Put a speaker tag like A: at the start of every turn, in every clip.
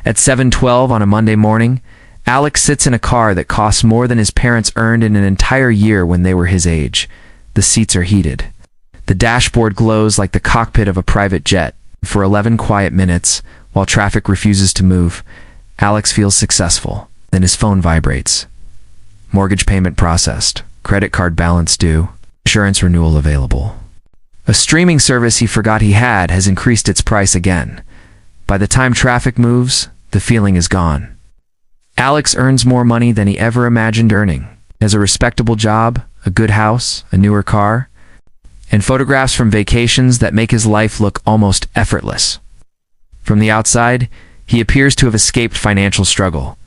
A: At 7:12 on a Monday morning, Alex sits in a car that costs more than his parents earned in an entire year when they were his age. The seats are heated. The dashboard glows like the cockpit of a private jet. For 11 quiet minutes, while traffic refuses to move, Alex feels successful. Then his phone vibrates. Mortgage payment processed. Credit card balance due. Insurance renewal available. A streaming service he forgot he had has increased its price again. By the time traffic moves, the feeling is gone. Alex earns more money than he ever imagined earning. He has a respectable job, a good house, a newer car, and photographs from vacations that make his life look almost effortless. From the outside, he appears to have escaped financial struggle.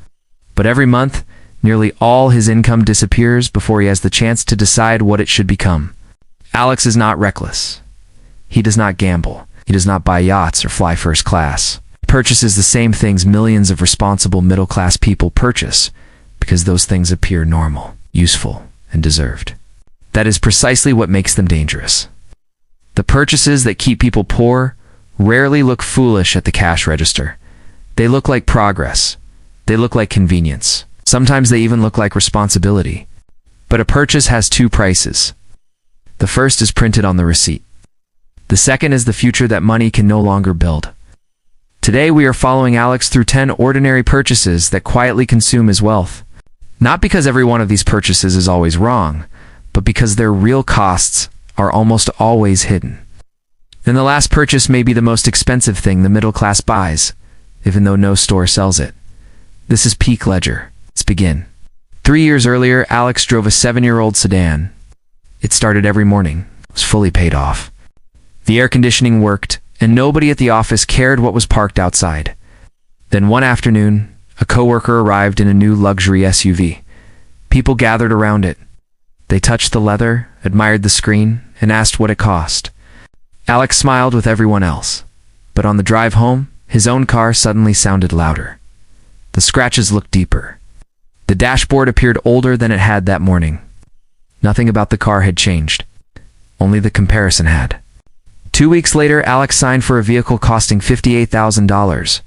A: But every month, nearly all his income disappears before he has the chance to decide what it should become. Alex is not reckless. He does not gamble. He does not buy yachts or fly first class. He purchases the same things millions of responsible middle-class people purchase because those things appear normal, useful, and deserved. That is precisely what makes them dangerous. The purchases that keep people poor rarely look foolish at the cash register. They look like progress. They look like convenience. Sometimes they even look like responsibility. But a purchase has two prices. The first is printed on the receipt. The second is the future that money can no longer build. Today we are following Alex through 10 ordinary purchases that quietly consume his wealth. Not because every one of these purchases is always wrong, but because their real costs are almost always hidden. And the last purchase may be the most expensive thing the middle class buys, even though no store sells it. This is peak ledger. Let's begin. 3 years earlier, Alex drove a 7-year-old sedan. It started every morning. It was fully paid off. The air conditioning worked, and nobody at the office cared what was parked outside. Then one afternoon, a coworker arrived in a new luxury SUV. People gathered around it. They touched the leather, admired the screen, and asked what it cost. Alex smiled with everyone else. But on the drive home, his own car suddenly sounded louder. The scratches looked deeper. The dashboard appeared older than it had that morning. Nothing about the car had changed. Only the comparison had. 2 weeks later, Alex signed for a vehicle costing $58,000.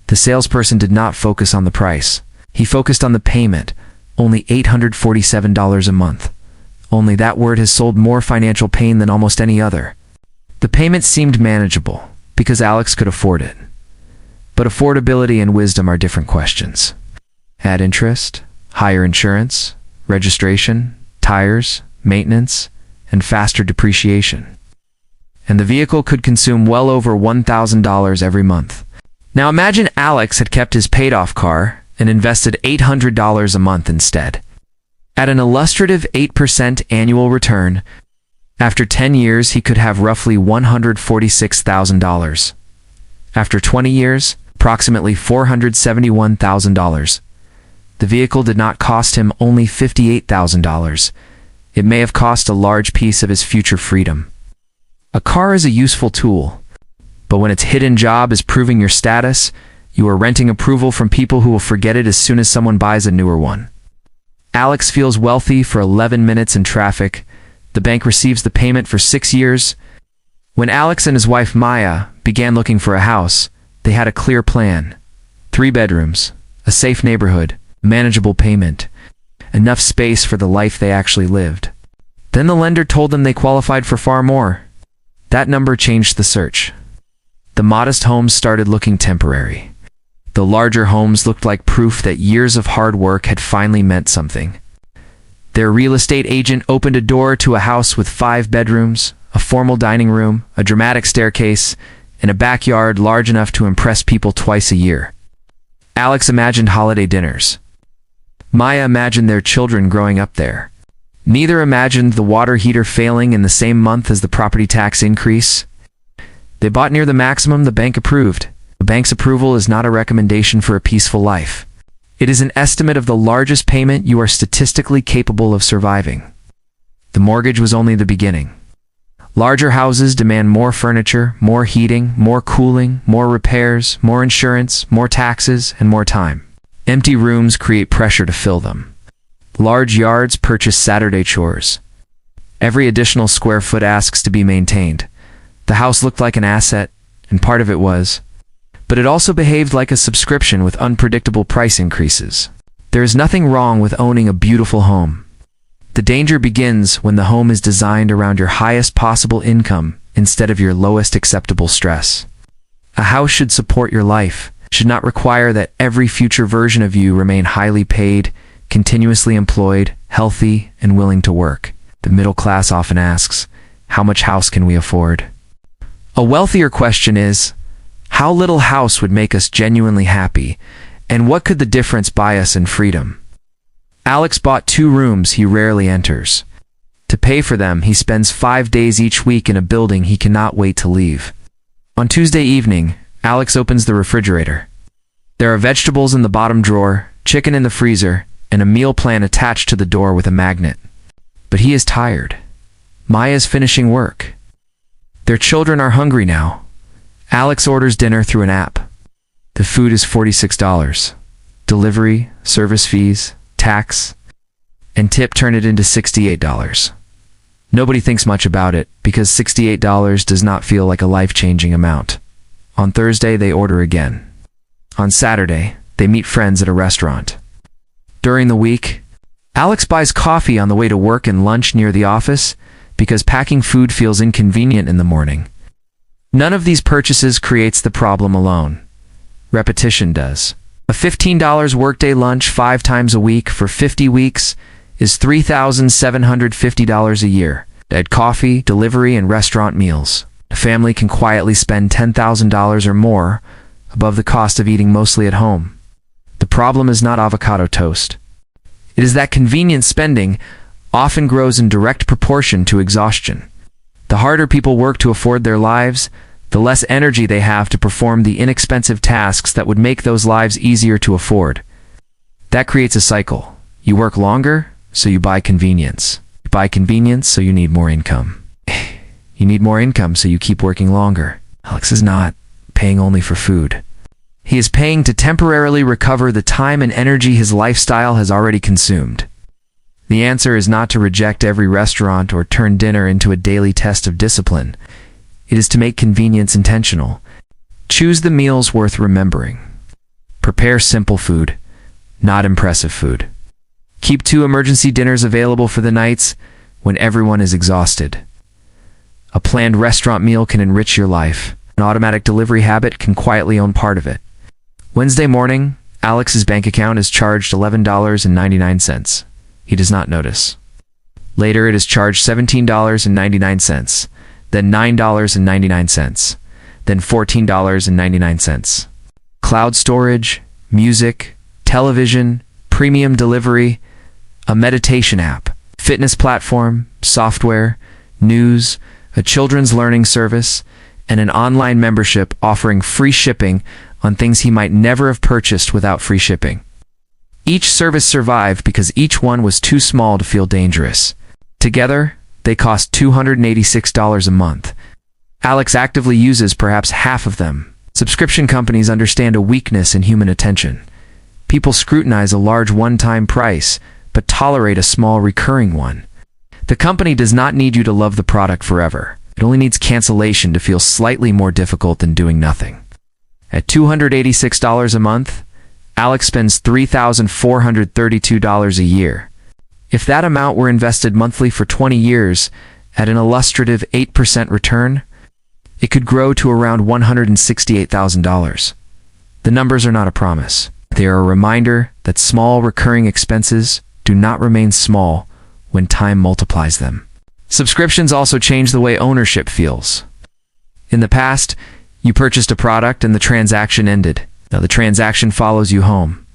A: The salesperson did not focus on the price. He focused on the payment, only $847 a month. Only that word has sold more financial pain than almost any other. The payment seemed manageable, because Alex could afford it. But affordability and wisdom are different questions. Add interest, higher insurance, registration, tires, maintenance, and faster depreciation. And the vehicle could consume well over $1,000 every month. Now imagine Alex had kept his paid-off car and invested $800 a month instead. At an illustrative 8% annual return, after 10 years he could have roughly $146,000. After 20 years, approximately $471,000. The vehicle did not cost him only $58,000. It may have cost a large piece of his future freedom. A car is a useful tool, but when its hidden job is proving your status, you are renting approval from people who will forget it as soon as someone buys a newer one. Alex feels wealthy for 11 minutes in traffic. The bank receives the payment for 6 years. When Alex and his wife Maya began looking for a house, they had a clear plan. 3 bedrooms, a safe neighborhood, manageable payment, enough space for the life they actually lived. Then the lender told them they qualified for far more. That number changed the search. The modest homes started looking temporary. The larger homes looked like proof that years of hard work had finally meant something. Their real estate agent opened a door to a house with 5 bedrooms, a formal dining room, a dramatic staircase, and a backyard large enough to impress people twice a year. Alex imagined holiday dinners. Maya imagined their children growing up there. Neither imagined the water heater failing in the same month as the property tax increase. They bought near the maximum the bank approved. The bank's approval is not a recommendation for a peaceful life. It is an estimate of the largest payment you are statistically capable of surviving. The mortgage was only the beginning. Larger houses demand more furniture, more heating, more cooling, more repairs, more insurance, more taxes, and more time. Empty rooms create pressure to fill them. Large yards purchase Saturday chores. Every additional square foot asks to be maintained. The house looked like an asset, and part of it was. but it also behaved like a subscription with unpredictable price increases. There is nothing wrong with owning a beautiful home. The danger begins when the home is designed around your highest possible income instead of your lowest acceptable stress. A house should support your life, should not require that every future version of you remain highly paid, continuously employed, healthy, and willing to work. The middle class often asks, how much house can we afford? A wealthier question is, how little house would make us genuinely happy, and what could the difference buy us in freedom? Alex bought 2 rooms he rarely enters. To pay for them, he spends 5 days each week in a building he cannot wait to leave. On Tuesday evening, Alex opens the refrigerator. There are vegetables in the bottom drawer, chicken in the freezer, and a meal plan attached to the door with a magnet. But he is tired. Maya is finishing work. Their children are hungry now. Alex orders dinner through an app. The food is $46. Delivery, service fees, tax, and tip turn it into $68. Nobody thinks much about it because $68 does not feel like a life-changing amount. On Thursday, they order again. On Saturday, they meet friends at a restaurant. During the week, Alex buys coffee on the way to work and lunch near the office because packing food feels inconvenient in the morning. None of these purchases creates the problem alone. Repetition does. A $15 workday lunch 5 times a week for 50 weeks is $3,750 a year. Add coffee, delivery, and restaurant meals. A family can quietly spend $10,000 or more above the cost of eating mostly at home. The problem is not avocado toast. It is that convenience spending often grows in direct proportion to exhaustion. The harder people work to afford their lives, the less energy they have to perform the inexpensive tasks that would make those lives easier to afford. That creates a cycle. You work longer, so you buy convenience. You buy convenience, so you need more income. You need more income, so you keep working longer. Alex is not paying only for food. He is paying to temporarily recover the time and energy his lifestyle has already consumed. The answer is not to reject every restaurant or turn dinner into a daily test of discipline. It is to make convenience intentional. Choose the meals worth remembering. Prepare simple food, not impressive food. Keep 2 emergency dinners available for the nights when everyone is exhausted. A planned restaurant meal can enrich your life. An automatic delivery habit can quietly own part of it. Wednesday morning, Alex's bank account is charged $11.99. He does not notice. Later, it is charged $17.99, then $9.99, then $14.99. Cloud storage, music, television, premium delivery, a meditation app, fitness platform, software, news, a children's learning service, and an online membership offering free shipping on things he might never have purchased without free shipping. Each service survived because each one was too small to feel dangerous. Together, they cost $286 a month. Alex actively uses perhaps half of them. Subscription companies understand a weakness in human attention. People scrutinize a large one-time price, but tolerate a small recurring one. The company does not need you to love the product forever. It only needs cancellation to feel slightly more difficult than doing nothing. At $286 a month, Alex spends $3,432 a year. If that amount were invested monthly for 20 years at an illustrative 8% return, it could grow to around $168,000. The numbers are not a promise. They are a reminder that small recurring expenses do not remain small when time multiplies them. Subscriptions also change the way ownership feels. In the past, you purchased a product and the transaction ended. Now the transaction follows you home.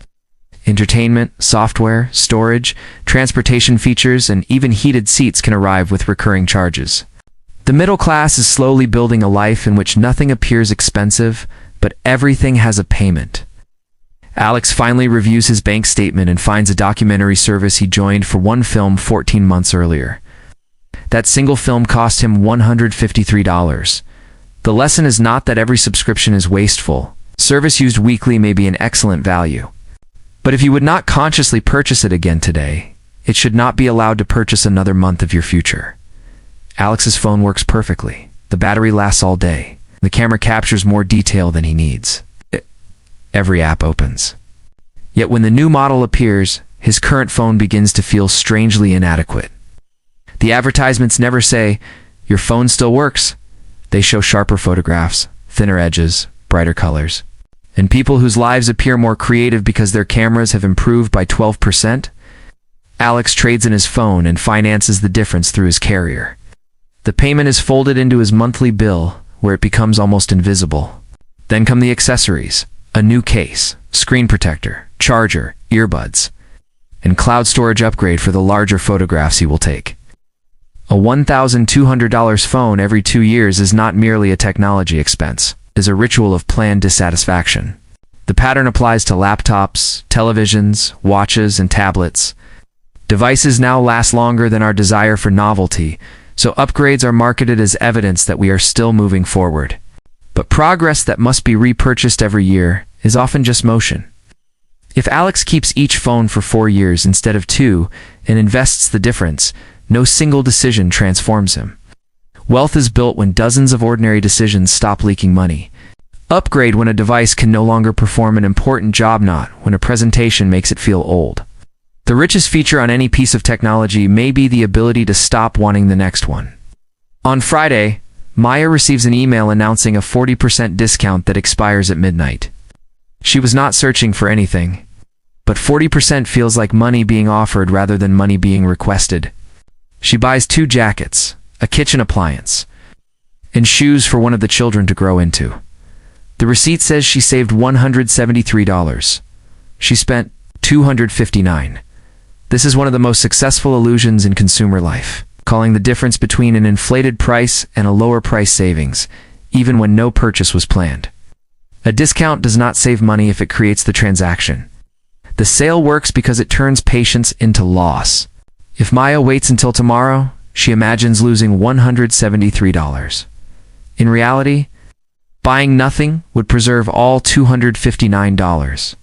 A: Entertainment, software, storage, transportation features, and even heated seats can arrive with recurring charges. The middle class is slowly building a life in which nothing appears expensive, but everything has a payment. Alex finally reviews his bank statement and finds a documentary service he joined for one film 14 months earlier. That single film cost him $153. The lesson is not that every subscription is wasteful. Service used weekly may be an excellent value. But if you would not consciously purchase it again today, it should not be allowed to purchase another month of your future. Alex's phone works perfectly. The battery lasts all day. The camera captures more detail than he needs. every app opens. Yet when the new model appears, his current phone begins to feel strangely inadequate. The advertisements never say, "Your phone still works." They show sharper photographs, thinner edges, brighter colors. And people whose lives appear more creative because their cameras have improved by 12%? Alex trades in his phone and finances the difference through his carrier. The payment is folded into his monthly bill, where it becomes almost invisible. Then come the accessories: a new case, screen protector, charger, earbuds, and cloud storage upgrade for the larger photographs he will take. A $1,200 phone every 2 years is not merely a technology expense. It is a ritual of planned dissatisfaction. The pattern applies to laptops, televisions, watches, and tablets. Devices now last longer than our desire for novelty, so upgrades are marketed as evidence that we are still moving forward. But progress that must be repurchased every year is often just motion. If Alex keeps each phone for 4 years instead of 2 and invests the difference, no single decision transforms him. Wealth is built when dozens of ordinary decisions stop leaking money. Upgrade when a device can no longer perform an important job, not when a presentation makes it feel old. The richest feature on any piece of technology may be the ability to stop wanting the next one. On Friday, Maya receives an email announcing a 40% discount that expires at midnight. She was not searching for anything, but 40% feels like money being offered rather than money being requested. She buys 2 jackets, a kitchen appliance, and shoes for one of the children to grow into. The receipt says she saved $173. She spent $259. This is one of the most successful illusions in consumer life, calling the difference between an inflated price and a lower price savings, even when no purchase was planned. A discount does not save money if it creates the transaction. The sale works because it turns patience into loss. If Maya waits until tomorrow, she imagines losing $173. In reality, buying nothing would preserve all $259.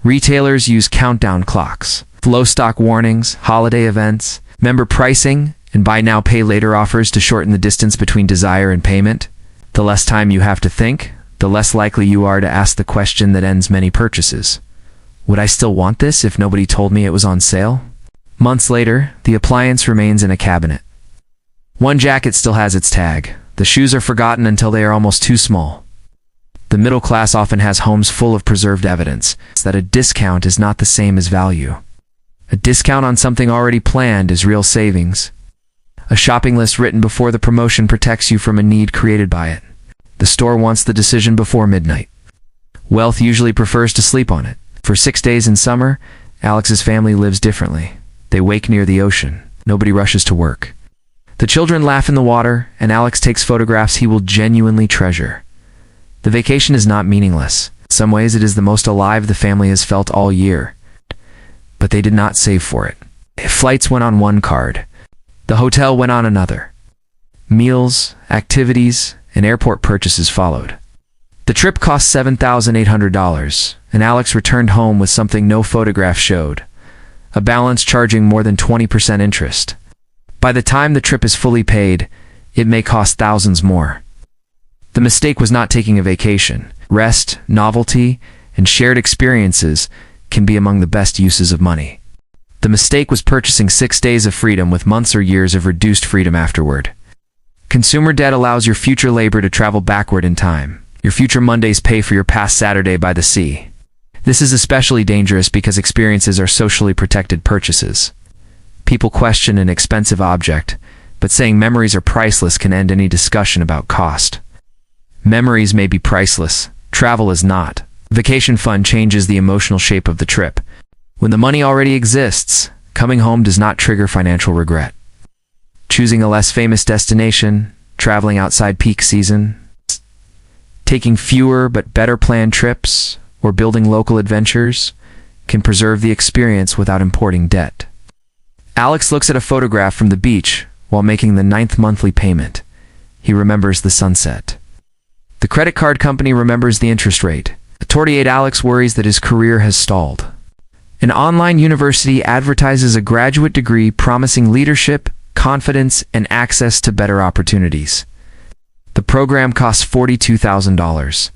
A: Retailers use countdown clocks, low stock warnings, holiday events, member pricing, and buy now pay later offers to shorten the distance between desire and payment. The less time you have to think, the less likely you are to ask the question that ends many purchases. Would I still want this if nobody told me it was on sale? Months later, the appliance remains in a cabinet. One jacket still has its tag. The shoes are forgotten until they are almost too small. The middle class often has homes full of preserved evidence that a discount is not the same as value. A discount on something already planned is real savings. A shopping list written before the promotion protects you from a need created by it. The store wants the decision before midnight. Wealth usually prefers to sleep on it. For 6 days in summer, Alex's family lives differently. They wake near the ocean. Nobody rushes to work. The children laugh in the water, and Alex takes photographs he will genuinely treasure. The vacation is not meaningless. In some ways, it is the most alive the family has felt all year. But they did not save for it. Flights went on one card. The hotel went on another. Meals, activities, and airport purchases followed. The trip cost $7,800, and Alex returned home with something no photograph showed: a balance charging more than 20% interest. By the time the trip is fully paid, it may cost thousands more. The mistake was not taking a vacation. Rest, novelty, and shared experiences can be among the best uses of money. The mistake was purchasing 6 days of freedom with months or years of reduced freedom afterward. Consumer debt allows your future labor to travel backward in time. Your future Mondays pay for your past Saturday by the sea. This is especially dangerous because experiences are socially protected purchases. People question an expensive object, but saying memories are priceless can end any discussion about cost. Memories may be priceless, travel is not. Vacation fund changes the emotional shape of the trip. When the money already exists, coming home does not trigger financial regret. Choosing a less famous destination, traveling outside peak season, taking fewer but better planned trips, or building local adventures can preserve the experience without importing debt. Alex looks at a photograph from the beach while making the 9th monthly payment. He remembers the sunset. The credit card company remembers the interest rate. The 28 Alex worries that his career has stalled. An online university advertises a graduate degree promising leadership, confidence, and access to better opportunities. The program costs $42,000.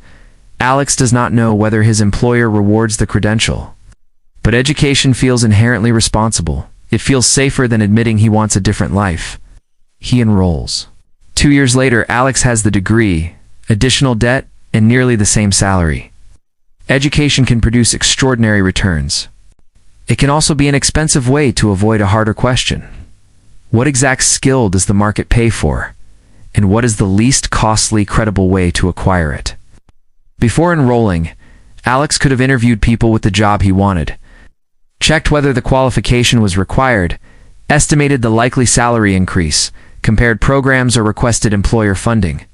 A: Alex does not know whether his employer rewards the credential. But education feels inherently responsible. It feels safer than admitting he wants a different life. He enrolls. 2 years later, Alex has the degree, additional debt, and nearly the same salary. Education can produce extraordinary returns. It can also be an expensive way to avoid a harder question. What exact skill does the market pay for? And what is the least costly, credible way to acquire it? Before enrolling, Alex could have interviewed people with the job he wanted, checked whether the qualification was required, estimated the likely salary increase, compared programs or requested employer funding.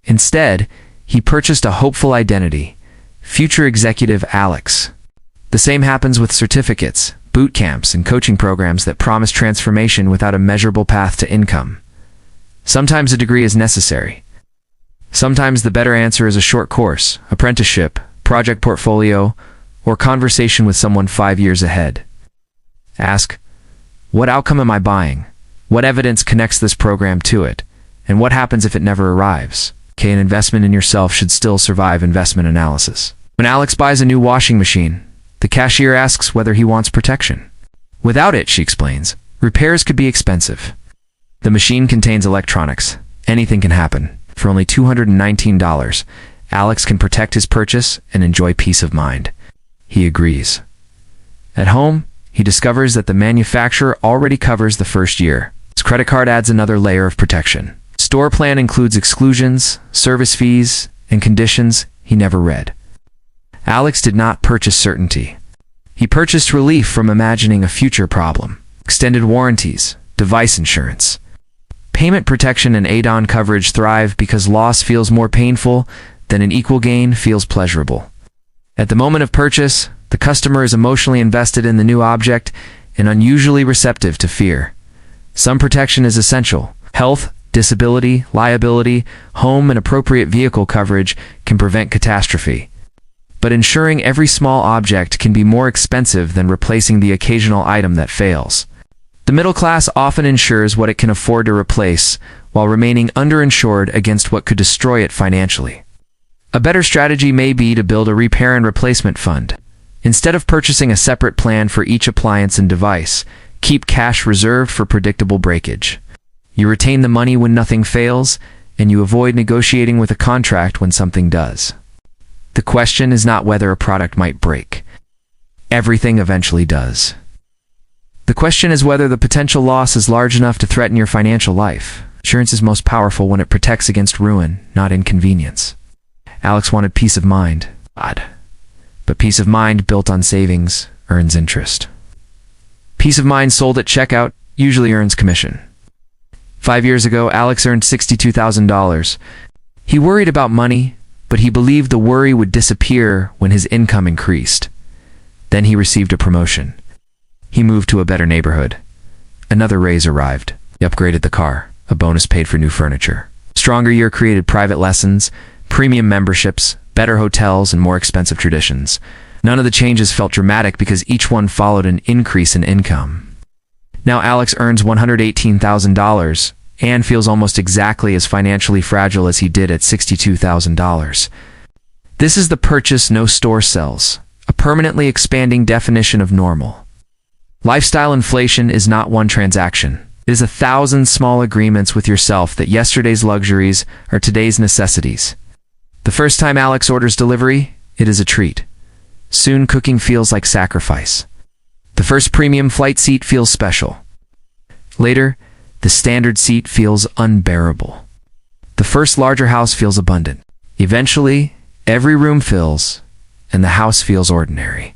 A: Instead, he purchased a hopeful identity, future executive Alex. The same happens with certificates, boot camps, and coaching programs that promise transformation without a measurable path to income. Sometimes a degree is necessary. Sometimes the better answer is a short course, apprenticeship, project portfolio, or conversation with someone 5 years ahead. Ask, what outcome am I buying? What evidence connects this program to it? And what happens if it never arrives? An investment in yourself should still survive investment analysis. When Alex buys a new washing machine, the cashier asks whether he wants protection. Without it, she explains, repairs could be expensive. The machine contains electronics. Anything can happen. For only $219, Alex can protect his purchase and enjoy peace of mind. He agrees. At home, he discovers that the manufacturer already covers the first year. His credit card adds another layer of protection. Store plan includes exclusions, service fees, and conditions he never read. Alex did not purchase certainty. He purchased relief from imagining a future problem. Extended warranties, device insurance. Payment protection and add-on coverage thrive because loss feels more painful than an equal gain feels pleasurable. At the moment of purchase, the customer is emotionally invested in the new object and unusually receptive to fear. Some protection is essential. Health, disability, liability, home, and appropriate vehicle coverage can prevent catastrophe. But insuring every small object can be more expensive than replacing the occasional item that fails. The middle class often insures what it can afford to replace, while remaining underinsured against what could destroy it financially. A better strategy may be to build a repair and replacement fund. Instead of purchasing a separate plan for each appliance and device, keep cash reserved for predictable breakage. You retain the money when nothing fails, and you avoid negotiating with a contract when something does. The question is not whether a product might break. Everything eventually does. The question is whether the potential loss is large enough to threaten your financial life. Insurance is most powerful when it protects against ruin, not inconvenience. Alex wanted peace of mind. Odd. But peace of mind built on savings earns interest. Peace of mind sold at checkout usually earns commission. 5 years ago, Alex earned $62,000. He worried about money, but he believed the worry would disappear when his income increased. Then he received a promotion. He moved to a better neighborhood. Another raise arrived. He upgraded the car. A bonus paid for new furniture. Stronger year created private lessons, premium memberships, better hotels, and more expensive traditions. None of the changes felt dramatic because each one followed an increase in income. Now Alex earns $118,000 and feels almost exactly as financially fragile as he did at $62,000. This is the purchase no store sells, a permanently expanding definition of normal. Lifestyle inflation is not one transaction. It is 1,000 small agreements with yourself that yesterday's luxuries are today's necessities. The first time Alex orders delivery, it is a treat. Soon cooking feels like sacrifice. The first premium flight seat feels special. Later, the standard seat feels unbearable. The first larger house feels abundant. Eventually, every room fills, and the house feels ordinary.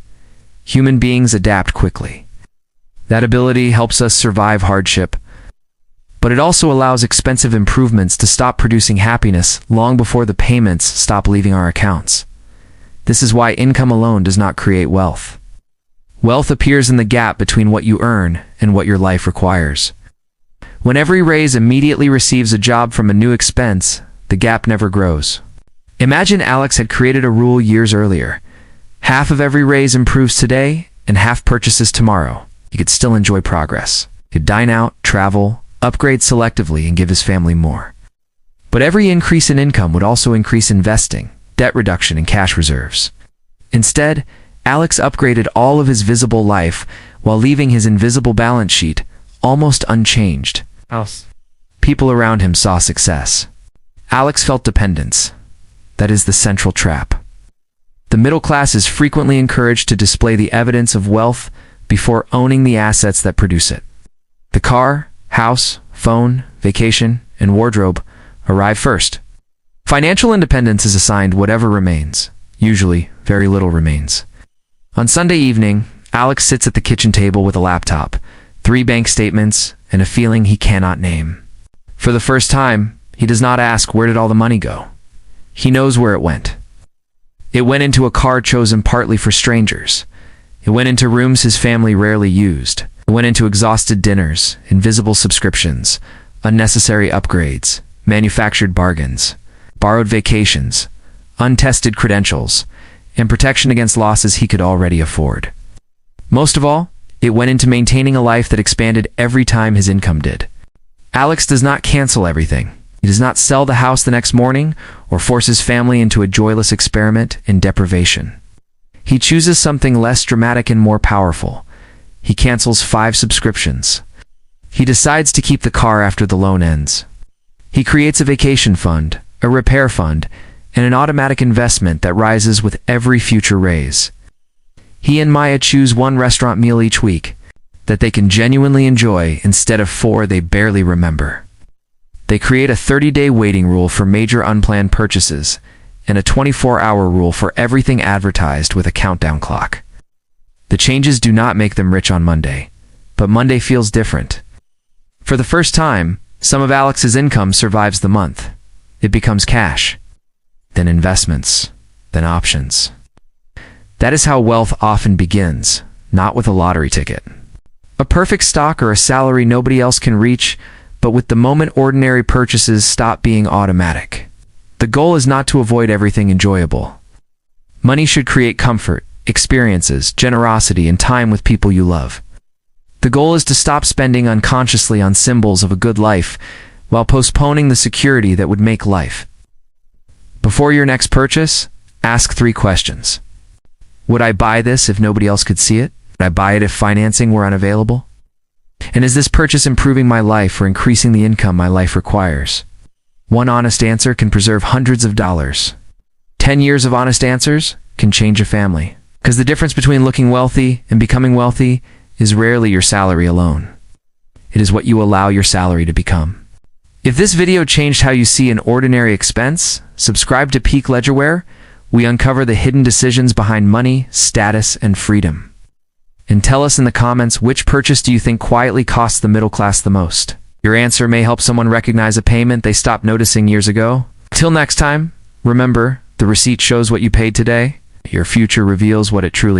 A: Human beings adapt quickly. That ability helps us survive hardship, but it also allows expensive improvements to stop producing happiness long before the payments stop leaving our accounts. This is why income alone does not create wealth. Wealth appears in the gap between what you earn and what your life requires. When every raise immediately receives a job from a new expense, the gap never grows. Imagine Alex had created a rule years earlier. Half of every raise improves today, and half purchases tomorrow. He could still enjoy progress. He could dine out, travel, upgrade selectively, and give his family more. But every increase in income would also increase investing. debt reduction, and cash reserves. Instead, Alex upgraded all of his visible life while leaving his invisible balance sheet almost unchanged. People around him saw success. Alex felt dependence. That is the central trap. The middle class is frequently encouraged to display the evidence of wealth before owning the assets that produce it. The car, house, phone, vacation, and wardrobe arrive first. Financial independence is assigned whatever remains. Usually, very little remains. On Sunday evening, Alex sits at the kitchen table with a laptop, 3 bank statements, and a feeling he cannot name. For the first time, he does not ask, where did all the money go? He knows where it went. It went into a car chosen partly for strangers. It went into rooms his family rarely used. It went into exhausted dinners, invisible subscriptions, unnecessary upgrades, manufactured bargains, borrowed vacations, untested credentials, and protection against losses he could already afford. Most of all, it went into maintaining a life that expanded every time his income did. Alex does not cancel everything. He does not sell the house the next morning or force his family into a joyless experiment in deprivation. He chooses something less dramatic and more powerful. He cancels 5 subscriptions. He decides to keep the car after the loan ends. He creates a vacation fund, a repair fund, and an automatic investment that rises with every future raise. He and Maya choose 1 restaurant meal each week that they can genuinely enjoy instead of 4 they barely remember. They create a 30-day waiting rule for major unplanned purchases and a 24-hour rule for everything advertised with a countdown clock. The changes do not make them rich on Monday, but Monday feels different. For the first time, some of Alex's income survives the month. It becomes cash, then investments, then options. That is how wealth often begins, not with a lottery ticket. A perfect stock or a salary nobody else can reach, but with the moment ordinary purchases stop being automatic. The goal is not to avoid everything enjoyable. Money should create comfort, experiences, generosity, and time with people you love. The goal is to stop spending unconsciously on symbols of a good life while postponing the security that would make life. Before your next purchase, ask 3 questions. Would I buy this if nobody else could see it? Would I buy it if financing were unavailable? And is this purchase improving my life or increasing the income my life requires? 1 honest answer can preserve hundreds of dollars. 10 years of honest answers can change a family. Because the difference between looking wealthy and becoming wealthy is rarely your salary alone. It is what you allow your salary to become. If this video changed how you see an ordinary expense, subscribe to Peak Ledgerware. We uncover the hidden decisions behind money, status, and freedom. And tell us in the comments, which purchase do you think quietly costs the middle class the most? Your answer may help someone recognize a payment they stopped noticing years ago. Till next time, remember, the receipt shows what you paid today. Your future reveals what it truly